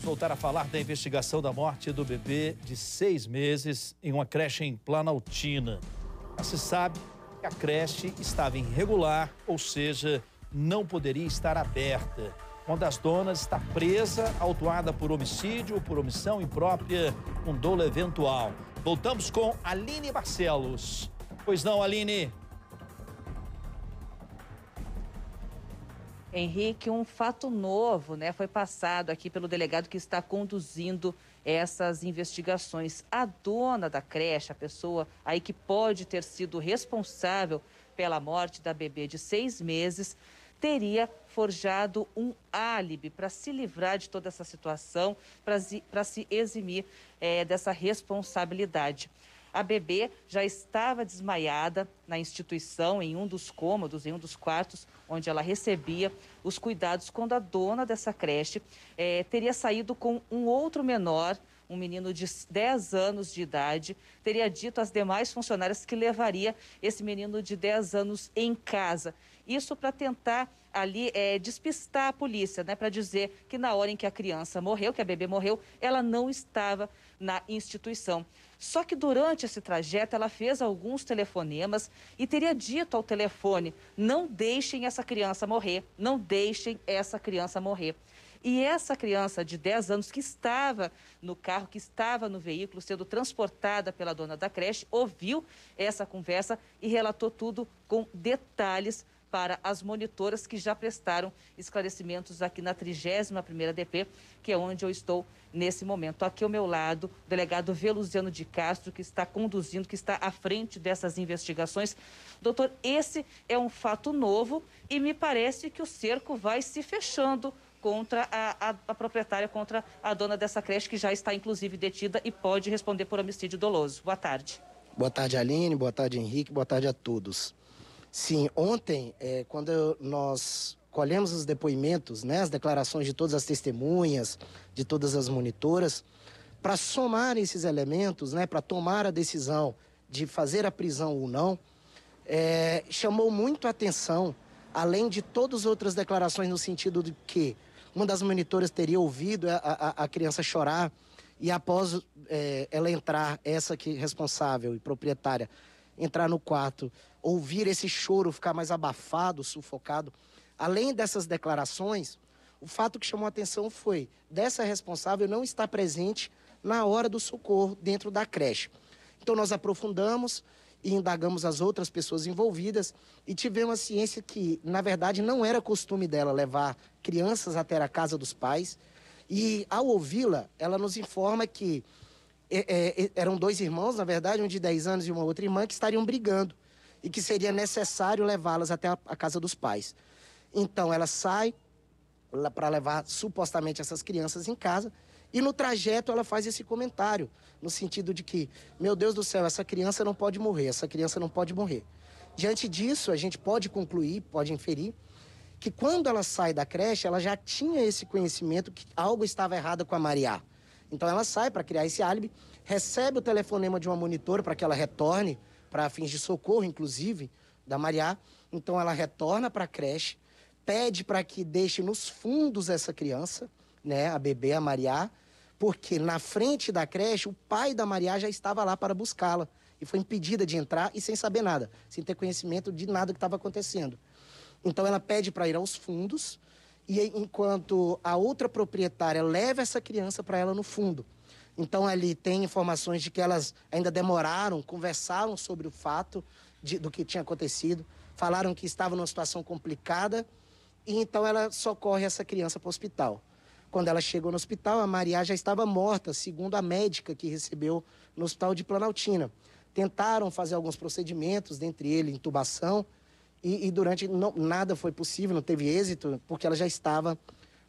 voltar a falar da investigação da morte do bebê de 6 meses em uma creche em Planaltina. Mas se sabe que a creche estava irregular, ou seja, não poderia estar aberta. Uma das donas está presa, autuada por homicídio ou por omissão imprópria com dolo eventual. Voltamos com Aline Barcelos. Pois não, Aline? Henrique, um fato novo, foi passado aqui pelo delegado que está conduzindo essas investigações. A dona da creche, a pessoa aí que pode ter sido responsável pela morte da bebê de 6 meses, teria forjado um álibi para se livrar de toda essa situação, para se eximir dessa responsabilidade. A bebê já estava desmaiada na instituição, em um dos cômodos, em um dos quartos, onde ela recebia os cuidados, quando a dona dessa creche teria saído com um outro menor, um menino de 10 anos de idade, teria dito às demais funcionárias que levaria esse menino de 10 anos em casa. Isso para tentar ali despistar a polícia, para dizer que na hora em que a criança morreu, que a bebê morreu, ela não estava na instituição. Só que durante esse trajeto ela fez alguns telefonemas e teria dito ao telefone: não deixem essa criança morrer, não deixem essa criança morrer. E essa criança de 10 anos que estava no carro, que estava no veículo, sendo transportada pela dona da creche, ouviu essa conversa e relatou tudo com detalhes para as monitoras que já prestaram esclarecimentos aqui na 31ª DP, que é onde eu estou nesse momento. Aqui ao meu lado, o delegado Veluziano de Castro, que está conduzindo, que está à frente dessas investigações. Doutor, esse é um fato novo e me parece que o cerco vai se fechando contra a proprietária, contra a dona dessa creche, que já está inclusive detida e pode responder por homicídio doloso. Boa tarde. Boa tarde, Aline. Boa tarde, Henrique. Boa tarde a todos. Sim, ontem, quando nós colhemos os depoimentos, as declarações de todas as testemunhas, de todas as monitoras, para somar esses elementos, para tomar a decisão de fazer a prisão ou não, chamou muito a atenção, além de todas as outras declarações, no sentido de que uma das monitoras teria ouvido a criança chorar e após ela entrar, essa que é responsável e proprietária, entrar no quarto, ouvir esse choro ficar mais abafado, sufocado. Além dessas declarações, o fato que chamou a atenção foi dessa responsável não estar presente na hora do socorro dentro da creche. Então nós aprofundamos e indagamos as outras pessoas envolvidas e tivemos a ciência que, na verdade, não era costume dela levar crianças até a casa dos pais. E ao ouvi-la, ela nos informa que eram 2 irmãos, na verdade, um de 10 anos e uma outra irmã, que estariam brigando e que seria necessário levá-las até a casa dos pais. Então ela sai para levar supostamente essas crianças em casa e no trajeto ela faz esse comentário, no sentido de que, meu Deus do céu, essa criança não pode morrer, essa criança não pode morrer. Diante disso, a gente pode concluir, pode inferir, que quando ela sai da creche, ela já tinha esse conhecimento que algo estava errado com a Mariá. Então ela sai para criar esse álibi, recebe o telefonema de uma monitora para que ela retorne, para fins de socorro, inclusive, da Mariá. Então ela retorna para a creche, pede para que deixe nos fundos essa criança, a bebê, a Mariá, porque na frente da creche o pai da Mariá já estava lá para buscá-la e foi impedida de entrar e sem saber nada, sem ter conhecimento de nada que estava acontecendo. Então ela pede para ir aos fundos e enquanto a outra proprietária leva essa criança para ela no fundo. Então ali tem informações de que elas ainda demoraram, conversaram sobre o fato do que tinha acontecido, falaram que estava numa situação complicada e então ela socorre essa criança para o hospital. Quando ela chegou no hospital, a Mariá já estava morta, segundo a médica que recebeu no hospital de Planaltina. Tentaram fazer alguns procedimentos, dentre eles intubação, e durante nada foi possível, não teve êxito, porque ela já estava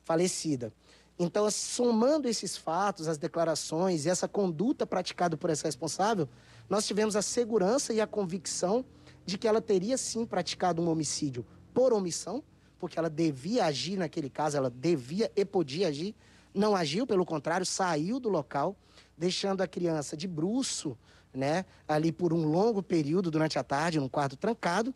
falecida. Então, somando esses fatos, as declarações e essa conduta praticada por essa responsável, nós tivemos a segurança e a convicção de que ela teria sim praticado um homicídio por omissão, porque ela devia agir naquele caso, ela devia e podia agir, não agiu, pelo contrário, saiu do local, deixando a criança de bruço, ali por um longo período durante a tarde, num quarto trancado.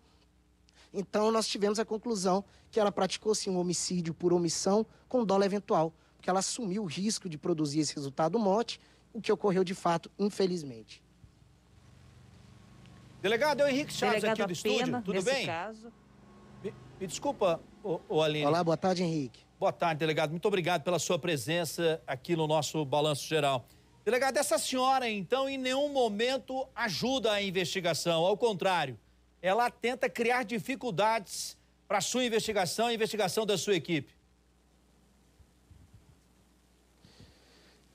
Então, nós tivemos a conclusão que ela praticou, sim, um homicídio por omissão com dolo eventual, porque ela assumiu o risco de produzir esse resultado morte, o que ocorreu de fato, infelizmente. Delegado, é o Henrique Chaves Delegado, aqui do estúdio, tudo nesse bem? Caso. Me desculpa, Aline. Olá, boa tarde, Henrique. Boa tarde, delegado. Muito obrigado pela sua presença aqui no nosso Balanço Geral. Delegado, essa senhora, então, em nenhum momento ajuda a investigação. Ao contrário, ela tenta criar dificuldades para a sua investigação e a investigação da sua equipe.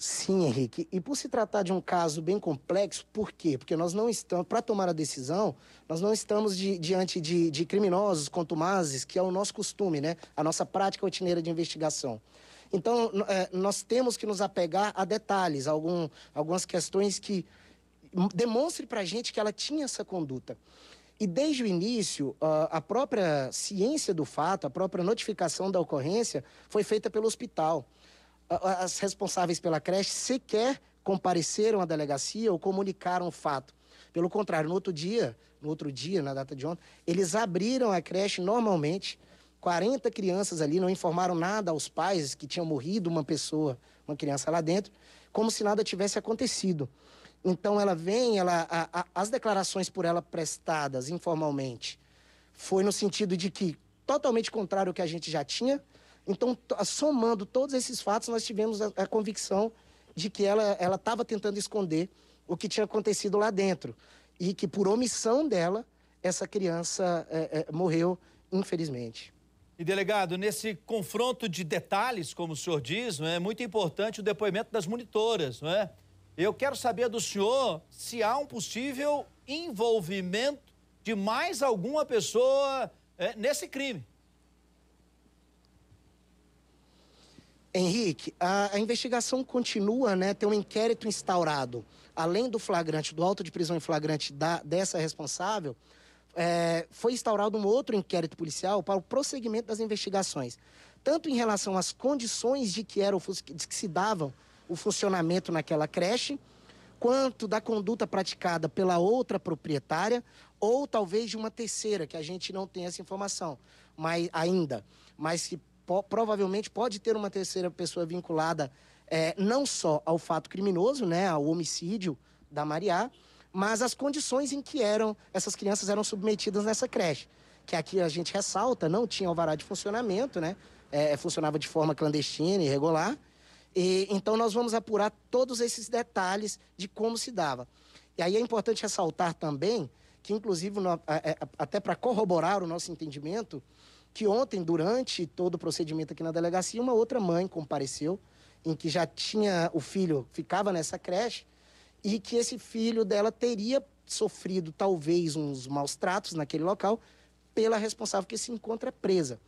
Sim, Henrique. E por se tratar de um caso bem complexo, por quê? Porque nós não estamos, para tomar a decisão, nós não estamos diante de criminosos contumazes, que é o nosso costume, né? A nossa prática rotineira de investigação. Então, nós temos que nos apegar a detalhes, algumas questões que demonstrem para a gente que ela tinha essa conduta. E desde o início, a própria ciência do fato, a própria notificação da ocorrência foi feita pelo hospital. As responsáveis pela creche sequer compareceram à delegacia ou comunicaram o fato. Pelo contrário, no outro dia, na data de ontem, eles abriram a creche normalmente, 40 crianças ali, não informaram nada aos pais que tinha morrido uma criança lá dentro, como se nada tivesse acontecido. Então ela vem, as declarações por ela prestadas informalmente foi no sentido de que totalmente contrário ao que a gente já tinha. Então, somando todos esses fatos, nós tivemos a convicção de que ela estava tentando esconder o que tinha acontecido lá dentro. E que, por omissão dela, essa criança morreu, infelizmente. E, delegado, nesse confronto de detalhes, como o senhor diz, não é muito importante o depoimento das monitoras, não é? Eu quero saber do senhor se há um possível envolvimento de mais alguma pessoa nesse crime. Henrique, a investigação continua, né? Tem um inquérito instaurado, além do flagrante, do auto de prisão em flagrante dessa responsável, foi instaurado um outro inquérito policial para o prosseguimento das investigações, tanto em relação às condições de que se davam o funcionamento naquela creche, quanto da conduta praticada pela outra proprietária, ou talvez de uma terceira, que a gente não tem essa informação mas que provavelmente pode ter uma terceira pessoa vinculada não só ao fato criminoso, né, ao homicídio da Mariá, mas as condições em que essas crianças eram submetidas nessa creche. Que aqui a gente ressalta, não tinha alvará de funcionamento, né, funcionava de forma clandestina e irregular. Então nós vamos apurar todos esses detalhes de como se dava. E aí é importante ressaltar também que, inclusive, até para corroborar o nosso entendimento, que ontem, durante todo o procedimento aqui na delegacia, uma outra mãe compareceu, em que já tinha o filho, ficava nessa creche, e que esse filho dela teria sofrido talvez uns maus tratos naquele local pela responsável que se encontra presa.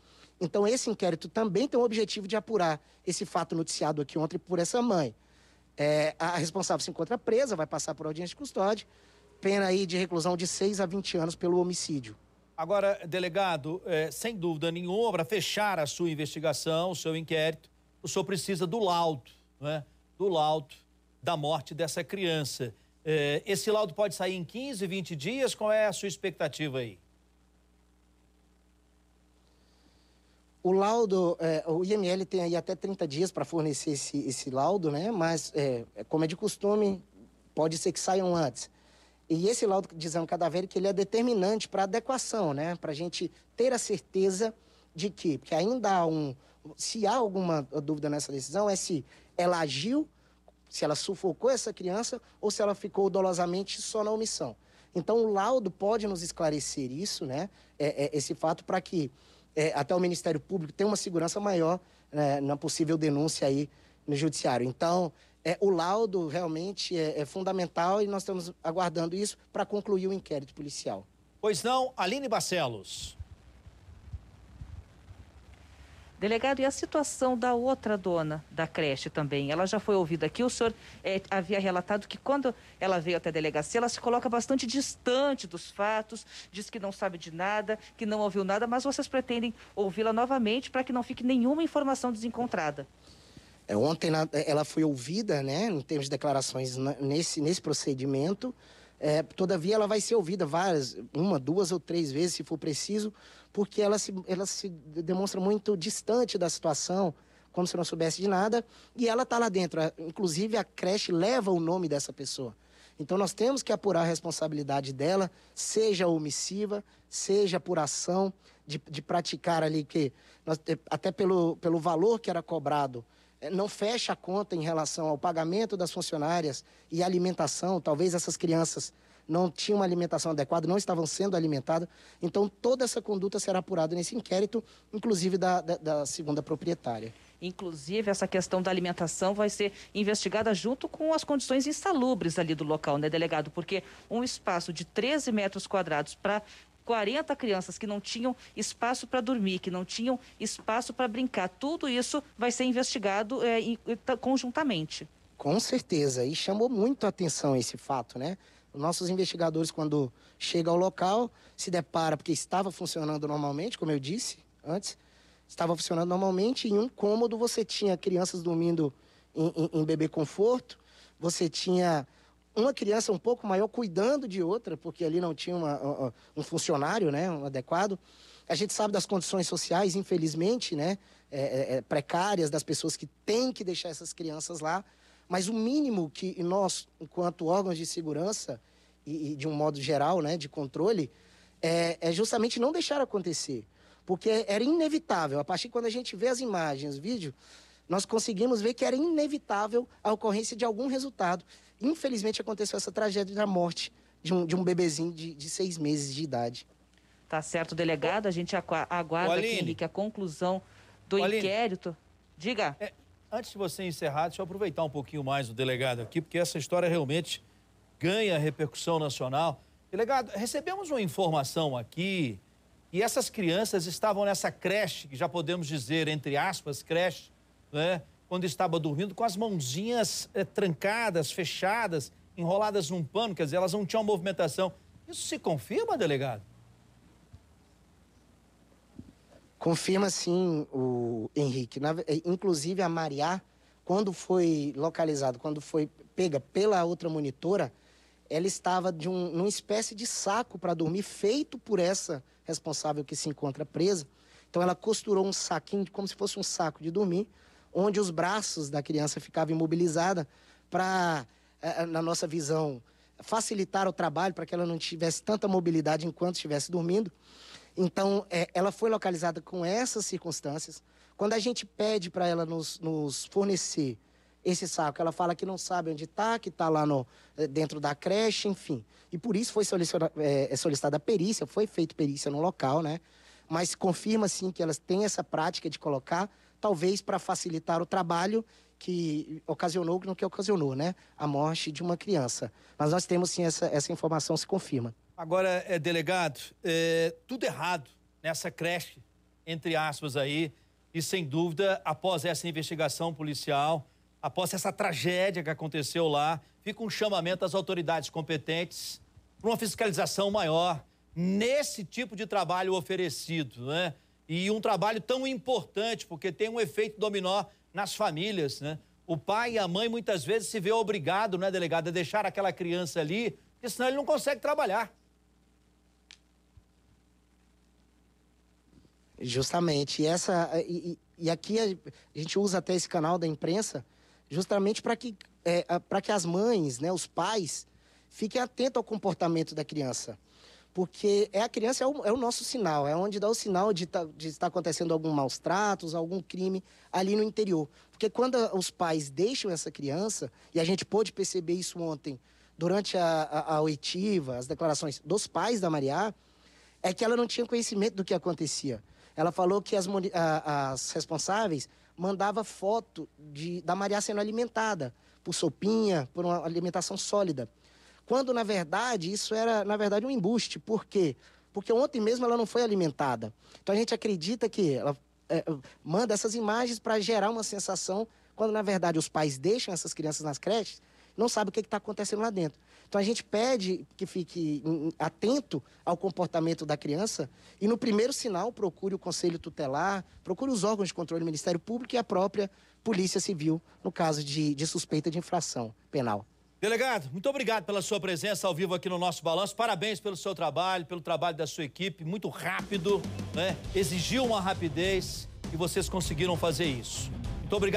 Então esse inquérito também tem o objetivo de apurar esse fato noticiado aqui ontem por essa mãe. A responsável se encontra presa, vai passar por audiência de custódia, pena aí de reclusão de 6 a 20 anos pelo homicídio. Agora, delegado, sem dúvida nenhuma, para fechar a sua investigação, o seu inquérito, o senhor precisa do laudo, não é? Do laudo da morte dessa criança. Esse laudo pode sair em 15, 20 dias? Qual é a sua expectativa aí? O laudo, o IML tem aí até 30 dias para fornecer esse laudo, né? Mas, como é de costume, pode ser que saiam antes. E esse laudo de exame cadavérico, ele é determinante para adequação, né? Para a gente ter a certeza de que, porque ainda há se há alguma dúvida nessa decisão, é se ela agiu, se ela sufocou essa criança ou se ela ficou dolosamente só na omissão. Então, o laudo pode nos esclarecer isso, né? Esse fato, para que até o Ministério Público tenha uma segurança maior na possível denúncia aí no Judiciário. Então, o laudo realmente é fundamental e nós estamos aguardando isso para concluir o inquérito policial. Pois não, Aline Barcelos. Delegado, e a situação da outra dona da creche também? Ela já foi ouvida aqui. O senhor havia relatado que quando ela veio até a delegacia, ela se coloca bastante distante dos fatos, diz que não sabe de nada, que não ouviu nada, mas vocês pretendem ouvi-la novamente para que não fique nenhuma informação desencontrada. Ontem ela foi ouvida, né, em termos de declarações nesse procedimento. Todavia, ela vai ser ouvida uma, 2 ou 3 vezes, se for preciso, porque ela se demonstra muito distante da situação, como se não soubesse de nada, e ela está lá dentro. Inclusive, a creche leva o nome dessa pessoa. Então, nós temos que apurar a responsabilidade dela, seja omissiva, seja por ação de praticar ali, que até pelo valor que era cobrado, não fecha a conta em relação ao pagamento das funcionárias e alimentação. Talvez essas crianças não tinham uma alimentação adequada, não estavam sendo alimentadas. Então, toda essa conduta será apurada nesse inquérito, inclusive da segunda proprietária. Inclusive, essa questão da alimentação vai ser investigada junto com as condições insalubres ali do local, né, delegado? Porque um espaço de 13 metros quadrados para 40 crianças que não tinham espaço para dormir, que não tinham espaço para brincar, tudo isso vai ser investigado conjuntamente. Com certeza, e chamou muito a atenção esse fato, né? Os nossos investigadores, quando chegam ao local, se depara, porque estava funcionando normalmente, como eu disse antes, estava funcionando normalmente. Em um cômodo você tinha crianças dormindo em bebê conforto, você tinha uma criança um pouco maior cuidando de outra, porque ali não tinha um funcionário, né, um adequado. A gente sabe das condições sociais, infelizmente, né, precárias das pessoas que têm que deixar essas crianças lá, mas o mínimo que nós, enquanto órgãos de segurança e de um modo geral, né, de controle, é justamente não deixar acontecer. Porque era inevitável. A partir de quando a gente vê as imagens, o vídeo, nós conseguimos ver que era inevitável a ocorrência de algum resultado. Infelizmente, aconteceu essa tragédia da morte de um bebezinho de 6 meses de idade. Tá certo, delegado. A gente aguarda aqui, Henrique, a conclusão do inquérito. Diga. Antes de você encerrar, deixa eu aproveitar um pouquinho mais o delegado aqui, porque essa história realmente ganha repercussão nacional. Delegado, recebemos uma informação aqui, e essas crianças estavam nessa creche, que já podemos dizer, entre aspas, creche, né? Quando estava dormindo com as mãozinhas trancadas, fechadas, enroladas num pano, quer dizer, elas não tinham movimentação. Isso se confirma, delegado? Confirma sim, o Henrique. Inclusive a Mariá, quando foi localizada, quando foi pega pela outra monitora, ela estava numa espécie de saco para dormir, feito por essa responsável que se encontra presa. Então ela costurou um saquinho, como se fosse um saco de dormir, onde os braços da criança ficavam imobilizados para, na nossa visão, facilitar o trabalho, para que ela não tivesse tanta mobilidade enquanto estivesse dormindo. Então, ela foi localizada com essas circunstâncias. Quando a gente pede para ela nos fornecer esse saco, ela fala que não sabe onde está, que está lá dentro da creche, enfim. E por isso foi solicitada a perícia, foi feita perícia no local, né? Mas confirma, sim, que elas têm essa prática de colocar, talvez para facilitar o trabalho que ocasionou, no que ocasionou, né? A morte de uma criança. Mas nós temos, sim, essa informação se confirma. Agora, delegado, tudo errado nessa creche, entre aspas aí, e sem dúvida, após essa investigação policial, após essa tragédia que aconteceu lá, fica um chamamento às autoridades competentes para uma fiscalização maior nesse tipo de trabalho oferecido, né? E um trabalho tão importante, porque tem um efeito dominó nas famílias, né? O pai e a mãe muitas vezes se vê obrigado, né, delegado, a deixar aquela criança ali, porque senão ele não consegue trabalhar. Justamente. E aqui a gente usa até esse canal da imprensa justamente para que as mães, né, os pais, fiquem atentos ao comportamento da criança. Porque a criança é o nosso sinal, é onde dá o sinal de estar acontecendo algum maus tratos, algum crime ali no interior. Porque quando os pais deixam essa criança, e a gente pôde perceber isso ontem, durante a oitiva, as declarações dos pais da Mariá, é que ela não tinha conhecimento do que acontecia. Ela falou que as responsáveis mandavam foto da Mariá sendo alimentada por sopinha, por uma alimentação sólida. Quando, na verdade, isso era, um embuste. Por quê? Porque ontem mesmo ela não foi alimentada. Então, a gente acredita que ela manda essas imagens para gerar uma sensação, quando, na verdade, os pais deixam essas crianças nas creches, não sabem o que está acontecendo lá dentro. Então, a gente pede que fique atento ao comportamento da criança e, no primeiro sinal, procure o Conselho Tutelar, procure os órgãos de controle do Ministério Público e a própria Polícia Civil, no caso de suspeita de infração penal. Delegado, muito obrigado pela sua presença ao vivo aqui no nosso Balanço. Parabéns pelo seu trabalho, pelo trabalho da sua equipe, muito rápido, né? Exigiu uma rapidez e vocês conseguiram fazer isso. Muito obrigado.